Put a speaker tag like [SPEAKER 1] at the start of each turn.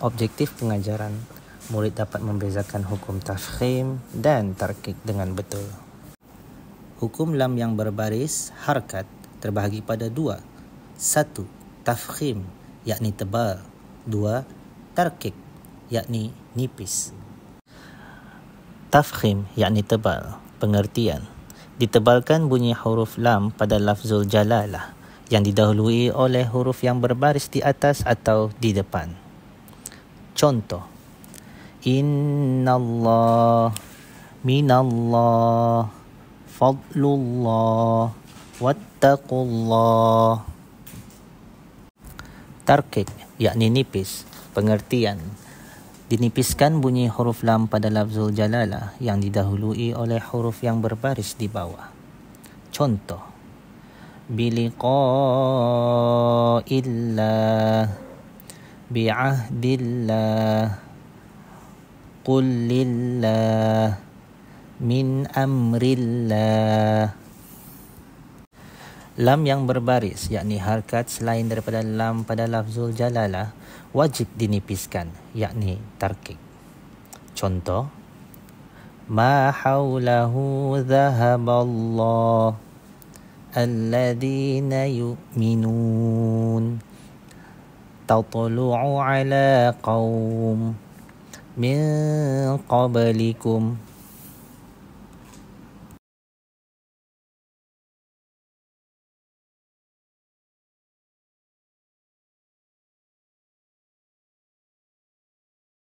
[SPEAKER 1] Objektif pengajaran, murid dapat membezakan hukum tafkhim dan tarkik dengan betul. Hukum lam yang berbaris harakat terbahagi pada dua. 1. Tafkhim, yakni tebal. 2. Tarkik, yakni nipis. Tafkhim, yakni tebal. Pengertian: ditebalkan bunyi huruf lam pada lafzul jalalah yang didahului oleh huruf yang berbaris di atas atau di depan. Contoh: Innallah, minallah, fadlullah, wattaqullah. Tarkik, yakni nipis. Pengertian: dinipiskan bunyi huruf lam pada lafzul jalalah yang didahului oleh huruf yang berbaris di bawah. Contoh: biliqa'illah, bi'ahdillah, qul lillah, min amrillah. Lam yang berbaris, yakni harakat selain daripada lam pada lafzul jalalah, wajib dinipiskan, yakni tarkik. Contoh: ma haulahu dhahaballah, alladhina yu'minun, tatlu'u ala qawm min qablikum